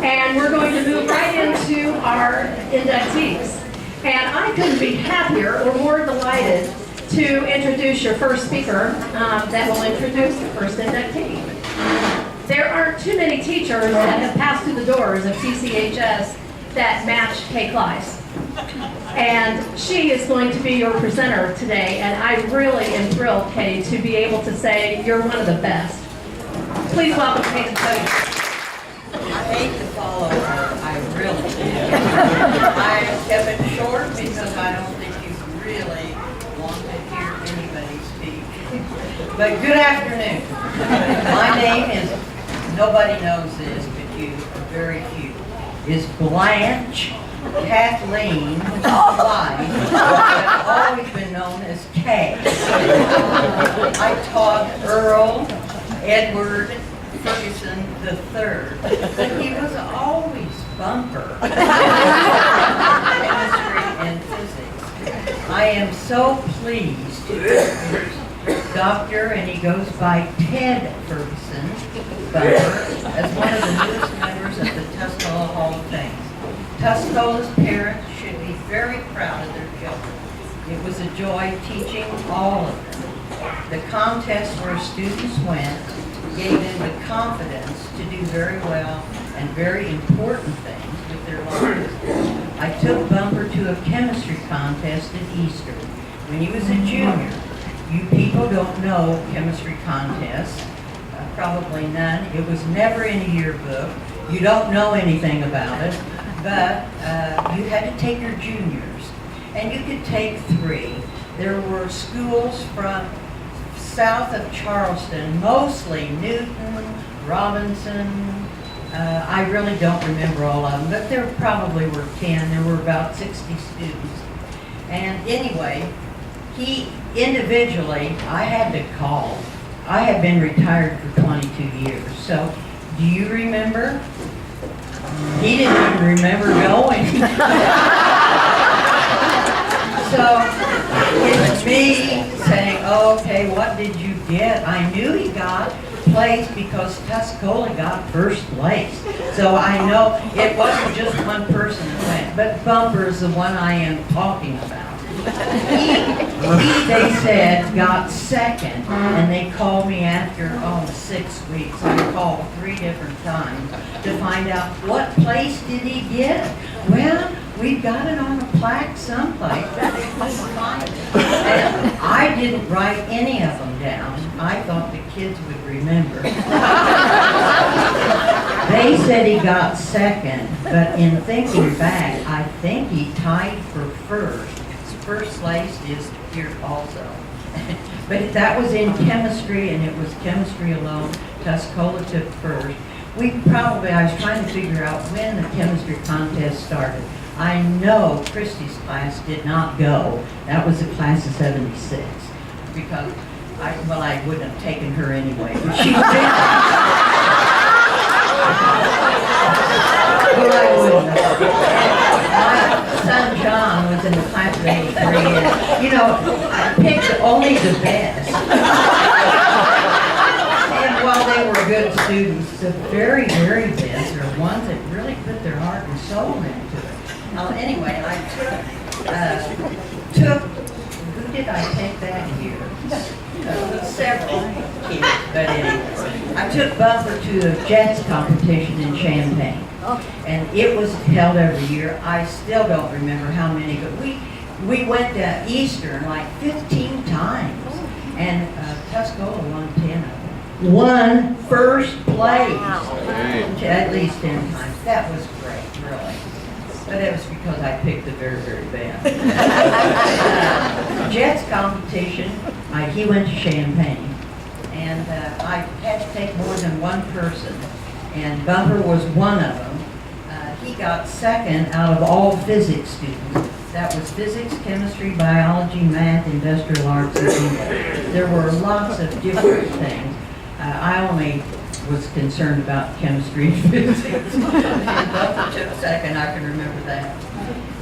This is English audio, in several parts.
And we're going to move right into our inductees. And I couldn't be happier or more delighted to introduce your first speaker that will introduce the first inductee. There aren't too many teachers that have passed through the doors of TCHS that match Kay Kleiss. And she is going to be your presenter today, and I really am thrilled, Kay, to be able to say you're one of the best. Please welcome Kay to the podium. I hate to follow her, I really do. I have kept it short because I don't think you really want to hear anybody speak. But good afternoon. My name is, nobody knows this, but you are very few, is Blanche Kathleen Kleiss. I've always been known as Kay. I taught Earl Edward Ferguson III, but he was always bumper. Chemistry and physics. I am so pleased to introduce Dr. and he goes by Ted Ferguson, Bumper, as one of the newest members of the Tuscola Hall of Fame. Tuscola's parents should be very proud of their children. It was a joy teaching all of them. The contest where students went gave them the confidence to do very well and very important things with their lives. I took Bumper to a chemistry contest at Easter. When he was a junior, you people don't know chemistry contests, probably none. It was never in a yearbook. You don't know anything about it, but you had to take your juniors, and you could take 3. There were schools from south of Charleston, mostly Newton, Robinson. I really don't remember all of them, but there probably were 10. There were about 60 students. And anyway, he individually, I had to call. I had been retired for 22 years. So, do you remember? He didn't even remember going. So, it's me saying, oh, okay, what did you get? I knew he got place because Tuscola got first place. So I know it wasn't just one person that went, but Bumper is the one I am talking about. He, they said, got second, and they called me after 6 weeks. I called 3 different times to find out what place did he get. Well, we've got it on a plaque someplace, but they couldn't find it. And I didn't write any of them down. I thought the kids would remember. They said he got second, but in thinking back, I think he tied for first. First place is here also. But that was in chemistry, and it was chemistry alone. Tuscola took first. I was trying to figure out when the chemistry contest started. I know Christy's class did not go. That was the class of 76. Because, I wouldn't have taken her anyway. But she did. I wouldn't have. My son John was in the class of 83, and, I picked only the best. And while they were good students, the very, very best are ones that really put their heart and soul into it. Anyway, I took, who did I take that year? Several kids, but anyway. I took Bumper to a jazz competition in Champaign. And it was held every year. I still don't remember how many, but we went to Eastern like 15 times. And Tuscola won 10 of them. Won first place. Wow. At least 10 times. That was great, really. But it was because I picked the very, very best. Jets competition, he went to Champaign. And I had to take more than one person. And Bumper was one of them. He got second out of all physics students. That was physics, chemistry, biology, math, industrial arts, and English. There were lots of different things. I only was concerned about chemistry and physics. And Bumper took second, I can remember that.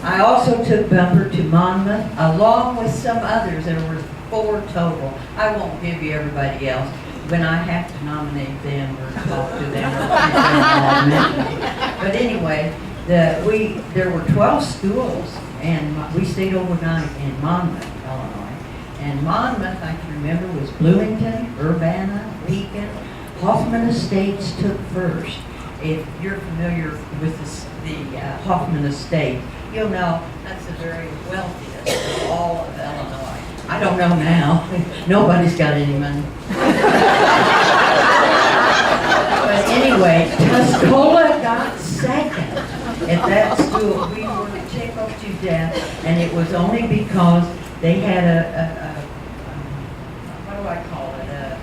I also took Bumper to Monmouth, along with some others. There were 4 total. I won't give you everybody else. when I have to nominate them or talk to them, I'll mention it. But anyway, there were 12 schools, and we stayed overnight in Monmouth, Illinois. And Monmouth, I can remember, was Bloomington, Urbana, Beacon. Hoffman Estates took first. If you're familiar with the Hoffman Estate, you'll know that's the very wealthiest of all of Illinois. I don't know now. Nobody's got any money. But anyway, Tuscola got second at that school. We were tickled to death, and it was only because they had a what do I call it, a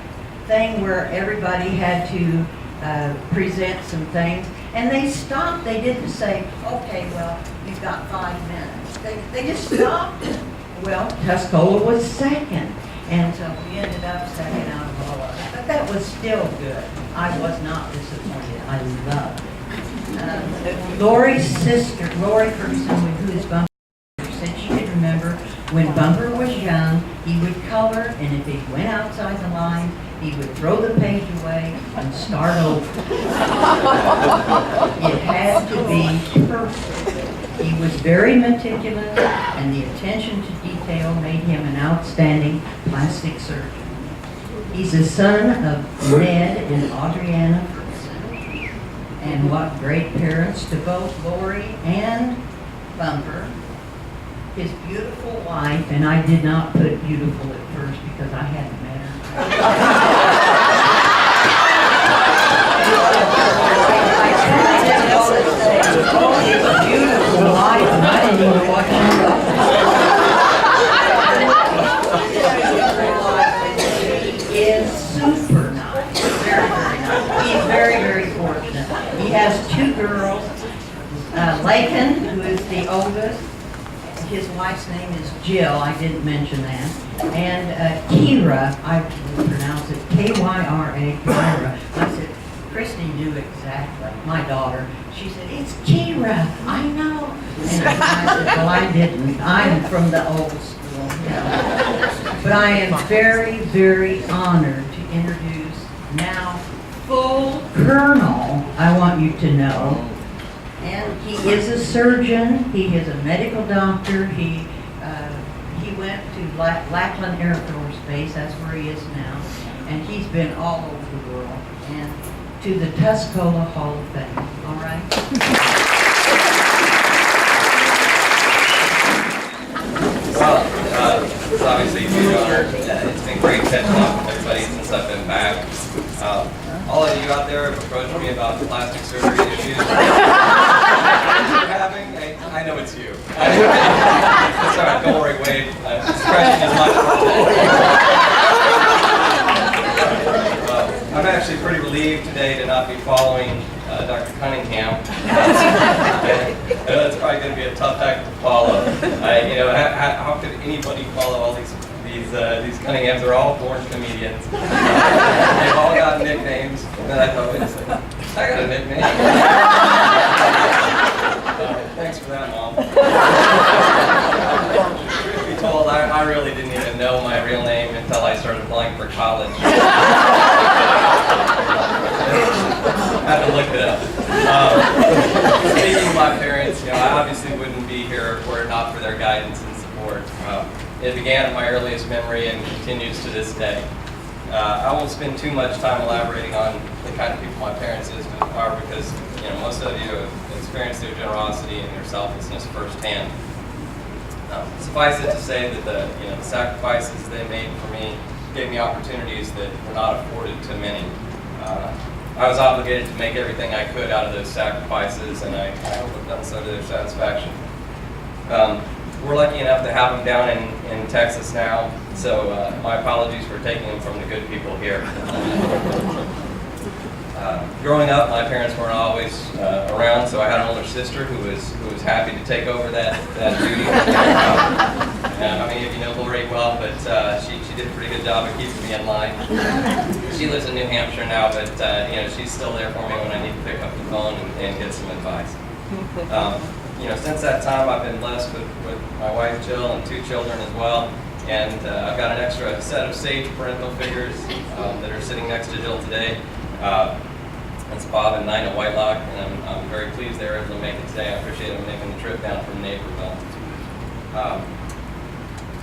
thing where everybody had to present some things, and they stopped. They didn't say, okay, well, you've got 5 minutes. They just stopped. Well, Tuscola was second, and so we ended up second out of all of it. But that was still good. I was not disappointed. I loved it. Lori's sister, Lori Ferguson, who is Bumper, said she could remember when Bumper was young, he would color, and if he went outside the line, he would throw the page away and start over. It had to be perfect. He was very meticulous, and the attention to detail made him an outstanding plastic surgeon. He's the son of Ned and Audriana Ferguson. And what great parents to both Lori and Bumper. His beautiful wife, and I did not put beautiful at first because I hadn't met her. Oh, his beautiful wife, and I didn't even know what she was. He is super nice, very, very nice. He's very, very fortunate. He has 2 girls, Lakin, who is the oldest. His wife's name is Jill, I didn't mention that. And Kyra, I will pronounce it K-Y-R-A, Kyra. I said, Christy knew exactly, my daughter. She said, it's Kyra, I know. And I said, well, I didn't. I'm from the old school. You know. But I am very, very honored to introduce now full colonel, I want you to know. And he is a surgeon. He is a medical doctor. He went to Lackland Air Force Base. That's where he is now. And he's been all over the world. And to the Tuscola Hall of Fame. All right? Well, it's obviously a huge honor. It's been great catching up with everybody since I've been back. All of you out there have approached me about plastic surgery issues you're having. I know it's you. It's all right, don't worry, Wade. Discretion is my I'm actually pretty relieved today to not be following Dr. Cunningham. It's probably going to be a tough act to follow. How could anybody follow all these Cunninghams? They're all born comedians. They've all got nicknames. And then I thought, wait a second, I got a nickname. Thanks for that, Mom. Truth be told, I really didn't even know my real name until I started applying for college. I had to look it up. Speaking of my parents, I obviously wouldn't be here were it not for their guidance and support. It began at my earliest memory and continues to this day. I won't spend too much time elaborating on the kind of people my parents are because most of you have experienced their generosity and their selflessness firsthand. Suffice it to say that the sacrifices they made for me gave me opportunities that were not afforded to many. I was obligated to make everything I could out of those sacrifices, and I hope I've done so to their satisfaction. We're lucky enough to have them down in Texas now, so my apologies for taking them from the good people here. Growing up, my parents weren't always around, so I had an older sister who was happy to take over that duty. Many of you know Lori well, but she did a pretty good job of keeping me in line. She lives in New Hampshire now, but she's still there for me when I need to pick up the phone and get some advice. Since that time, I've been blessed with my wife Jill and 2 children as well. And I've got an extra set of sage parental figures that are sitting next to Jill today. That's Bob and Nina Whitelock, and I'm very pleased they were able to make it today. I appreciate them making the trip down from Naperville.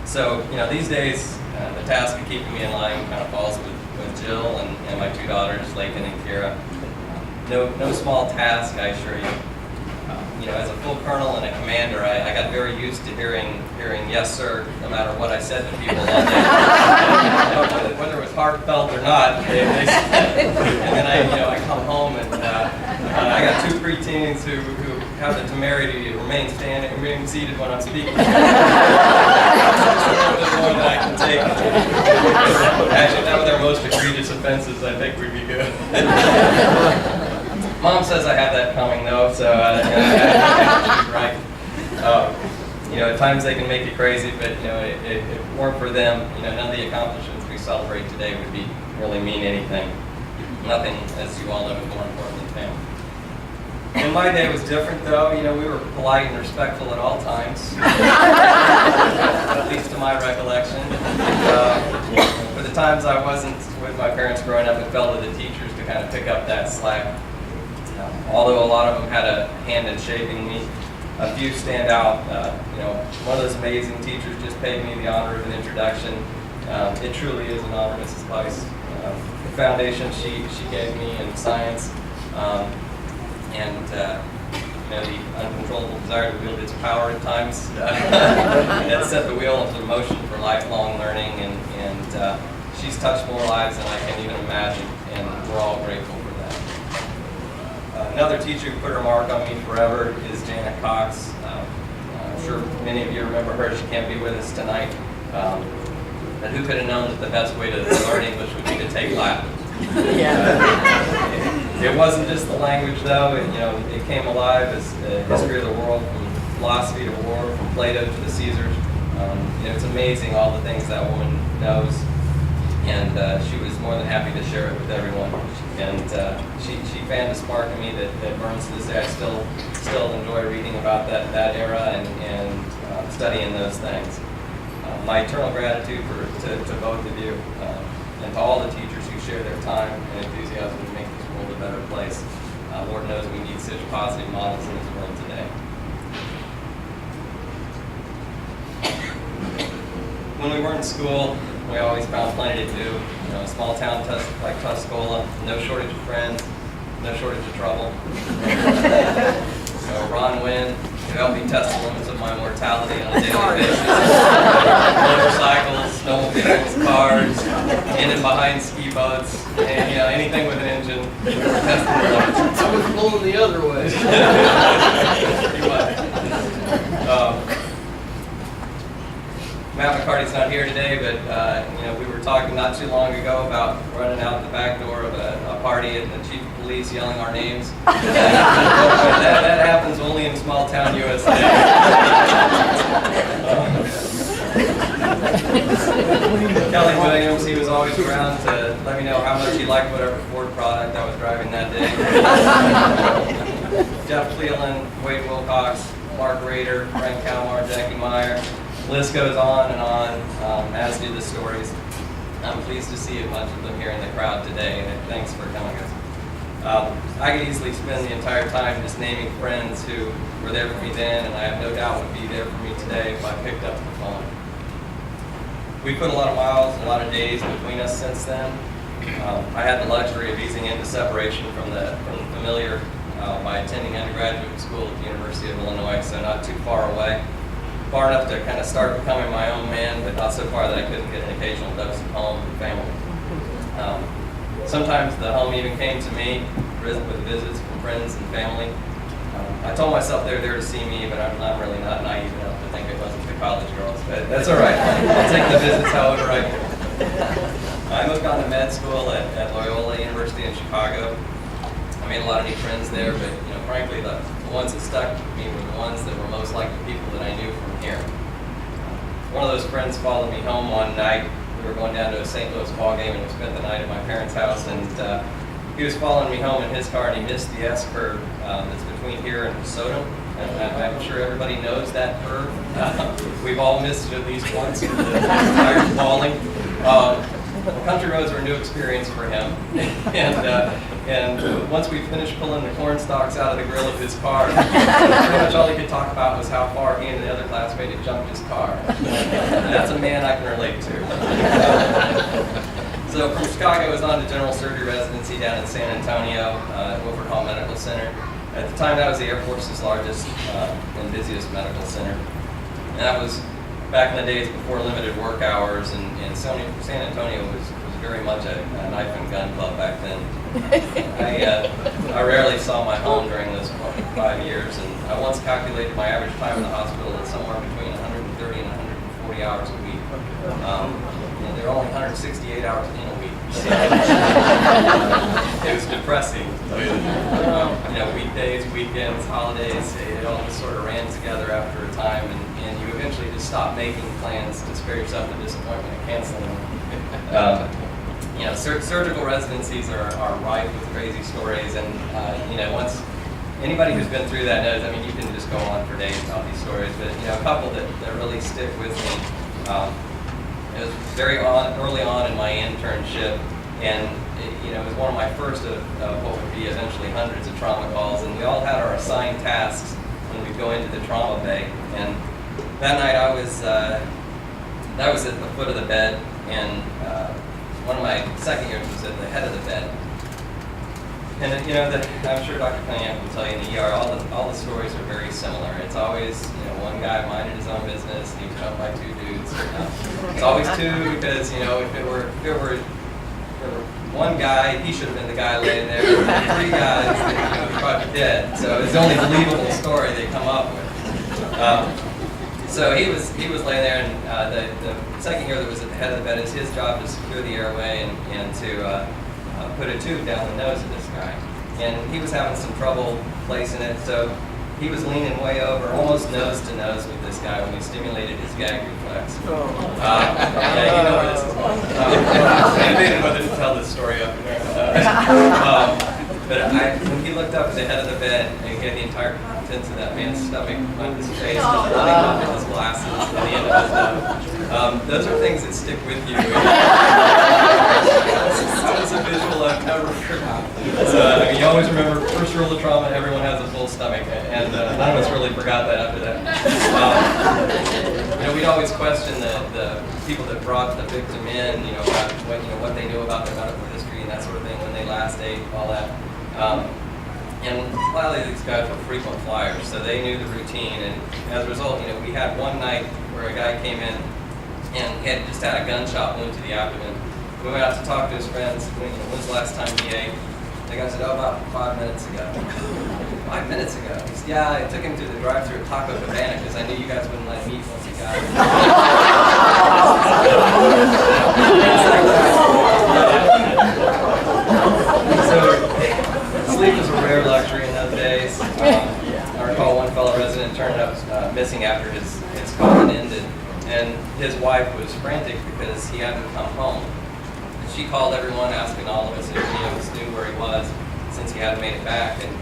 So, these days, the task of keeping me in line kind of falls with Jill and my two daughters, Lakin and Kira. No small task, I assure you. As a full colonel and a commander, I got very used to hearing yes, sir, no matter what I said to people all day. Whether it was heartfelt or not, they said. And then I come home and I got two preteens who have the temerity to remain seated when I'm speaking. That's more than I can take. Actually, if that were their most egregious offenses, I think we'd be good. Mom says I have that coming though, so she's right. At times they can make you crazy, but if it weren't for them, none of the accomplishments we celebrate today would really mean anything. Nothing, as you all know, is more important than family. And my day was different though. We were polite and respectful at all times, at least to my recollection. For the times I wasn't with my parents growing up, it fell to the teachers to kind of pick up that slack. Although a lot of them had a hand in shaping me, a few stand out. One of those amazing teachers just paid me the honor of an introduction. It truly is an honor, Mrs. Weiss. The foundation she gave me in science, and the uncontrollable desire to wield its power at times, that set the wheel into motion for lifelong learning, and she's touched more lives than I can even imagine, and we're all grateful for that. Another teacher who put her mark on me forever is Janet Cox. I'm sure many of you remember her. She can't be with us tonight. But who could have known that the best way to learn English would be to take Latin? It wasn't just the language, though. It came alive as the history of the world, from philosophy to war, from Plato to the Caesars. It's amazing all the things that woman knows, and she was more than happy to share it with everyone. And she fanned a spark in me that burns to this day. I still enjoy reading about that era and studying those things. My eternal gratitude to both of you and to all the teachers who share their time and enthusiasm to make this world a better place. Lord knows we need such positive models in this world today. When we were in school, we always found plenty to do. A small town like Tuscola, no shortage of friends, no shortage of trouble. Ron Wynn, who helped me test the limits of my mortality on a daily basis. Motorcycles, snowmobiles, cars, in and behind ski boats, and anything with an engine, we were testing the limits. I was pulling the other way. He was. Matt McCarty's not here today, but we were talking not too long ago about running out the back door of a party and the chief of police yelling our names. That happens only in small town USA. Kelly Williams, he was always around to let me know how much he liked whatever Ford product I was driving that day. Jeff Cleland, Wade Wilcox, Mark Rader, Frank Kalmar, Jackie Meyer. List goes on and on, as do the stories. I'm pleased to see a bunch of them here in the crowd today, and thanks for coming. I could easily spend the entire time just naming friends who were there for me then, and I have no doubt would be there for me today if I picked up the phone. We put a lot of miles and a lot of days between us since then. I had the luxury of easing into separation from the familiar by attending undergraduate school at the University of Illinois, so not too far away. Far enough to kind of start becoming my own man, but not so far that I couldn't get an occasional dose of home and family. Sometimes the home even came to me with visits from friends and family. I told myself they were there to see me, but I'm really not naive enough to think it wasn't the college girls. But that's all right. I'll take the visits however I can. I moved on to med school at Loyola University in Chicago. I made a lot of new friends there, but frankly, the ones that stuck with me were the ones that were most like the people that I knew from here. One of those friends followed me home one night. We were going down to a St. Louis ball game, and we spent the night at my parents' house. And he was following me home in his car, and he missed the S-curve that's between here and Sodom. And I'm sure everybody knows that curve. We've all missed it at least once with the tires falling. Country roads were a new experience for him. And once we finished pulling the corn stalks out of the grill of his car, pretty much all he could talk about was how far he and the other classmate had jumped his car. And that's a man I can relate to. So from Chicago, I was on to general surgery residency down in San Antonio at Wilford Hall Medical Center. At the time, that was the Air Force's largest and busiest medical center. And that was back in the days before limited work hours, and San Antonio was very much a knife and gun club back then. I rarely saw my home during those 5 years, and I once calculated my average time in the hospital at somewhere between 130 and 140 hours a week. There were only 168 hours in a week. It was depressing. Weekdays, weekends, holidays, it all just sort of ran together after a time, and you eventually just stop making plans to spare yourself the disappointment of canceling them. Surgical residencies are rife with crazy stories, and once anybody who's been through that knows. I mean, you can just go on for days about these stories, but a couple that really stick with me. It was early on in my internship, and it was one of my first of what would be eventually hundreds of trauma calls, and we all had our assigned tasks when we'd go into the trauma bay. And that night I was at the foot of the bed, and one of my second years was at the head of the bed. And I'm sure Dr. Cunningham will tell you in the ER, all the stories are very similar. It's always one guy minding his own business, and he was jumped by two dudes. It's always two because if it were one guy, he should have been the guy laying there. If there were three guys, then he'd probably be dead. So it's the only believable story they come up with. So he was laying there, and the second year that was at the head of the bed, it's his job to secure the airway and to put a tube down the nose of this guy. And he was having some trouble placing it, so he was leaning way over, almost nose to nose with this guy when we stimulated his gag reflex. Yeah, you know where this is going. I debated whether to tell this story up there. But when he looked up at the head of the bed and he had the entire contents of that man's stomach on his face, running up in his glasses at the end of his nose. Those are things that stick with you. That was a visual I've never forgotten. You always remember, first rule of trauma, everyone has a full stomach, and none of us really forgot that after that. We'd always question the people that brought the victim in, about what they knew about their medical history and that sort of thing, when they last ate, all that. And a lot of these guys were frequent flyers, so they knew the routine. And as a result, we had one night where a guy came in and he had just had a gunshot wound to the abdomen. We went out to talk to his friends. When's the last time he ate? The guy said, about 5 minutes ago. 5 minutes ago? He said, yeah, I took him through the drive-thru at Taco Cabana because I knew you guys wouldn't let me eat once he got it. So, sleep was a rare luxury in those days. I recall one fellow resident turned up missing after his call had ended, and his wife was frantic because he hadn't come home. And she called everyone, asking all of us if any of us knew where he was, since he hadn't made it back. And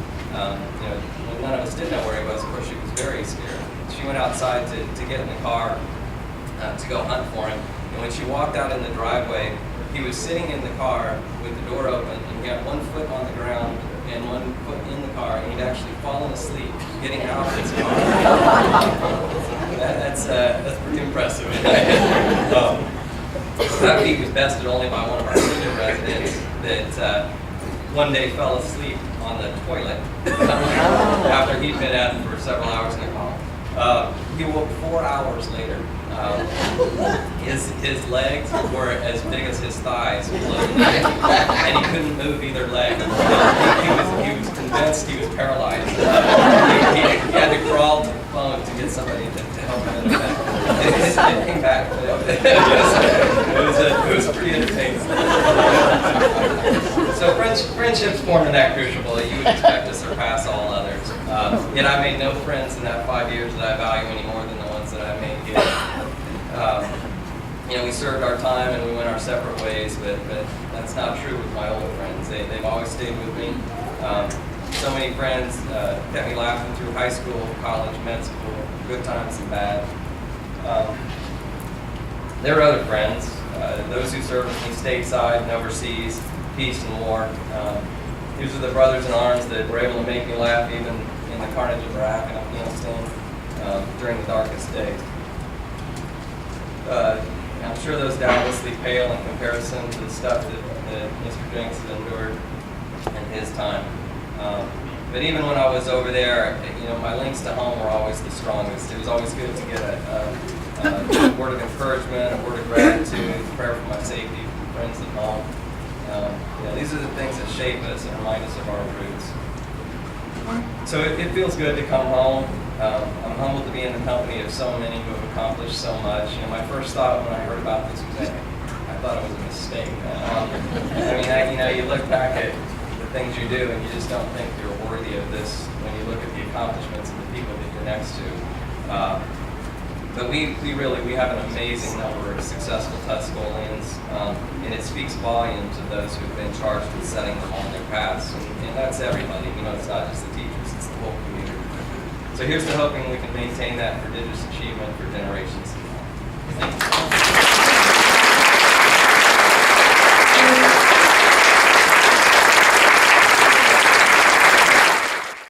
when none of us did know where he was, of course, she was very scared. She went outside to get in the car to go hunt for him. And when she walked out in the driveway, he was sitting in the car with the door open, and he had one foot on the ground and one foot in the car, and he'd actually fallen asleep getting out of his car. That's pretty impressive. That feat was bested only by one of our student residents that one day fell asleep on the toilet after he'd been at it for several hours in the hall. He woke 4 hours later. His legs were as big as his thighs, and he couldn't move either leg. He was convinced he was paralyzed. He had to crawl to the phone to get somebody to help him in bed. His head came back. It was pretty entertaining. So friendships formed in that crucible that you would expect to surpass all others. Yet I made no friends in that 5 years that I value any more than the ones that I made here. We served our time and we went our separate ways, but that's not true with my older friends. They've always stayed with me. so many friends, kept me laughing through high school, college, med school, good times and bad. There were other friends, those who served with me stateside and overseas, peace and war. These are the brothers in arms that were able to make me laugh even in the carnage of Iraq and Afghanistan during the darkest days. I'm sure those doubtlessly pale in comparison to the stuff that Mr. Jenks had endured in his time. But even when I was over there, my links to home were always the strongest. It was always good to get a word of encouragement, a word of gratitude, prayer for my safety from friends at home. These are the things that shape us and remind us of our roots. So it feels good to come home. I'm humbled to be in the company of so many who have accomplished so much. My first thought when I heard about this was that I thought it was a mistake. You look back at the things you do and you just don't think you're worthy of this when you look at the accomplishments and the people that you're next to. But we have an amazing number of successful Tuscolians, and it speaks volumes of those who've been charged with setting them on their paths. And that's everybody. It's not just the teachers, it's the whole community. So here's to hoping we can maintain that prodigious achievement for generations to come. Thank you.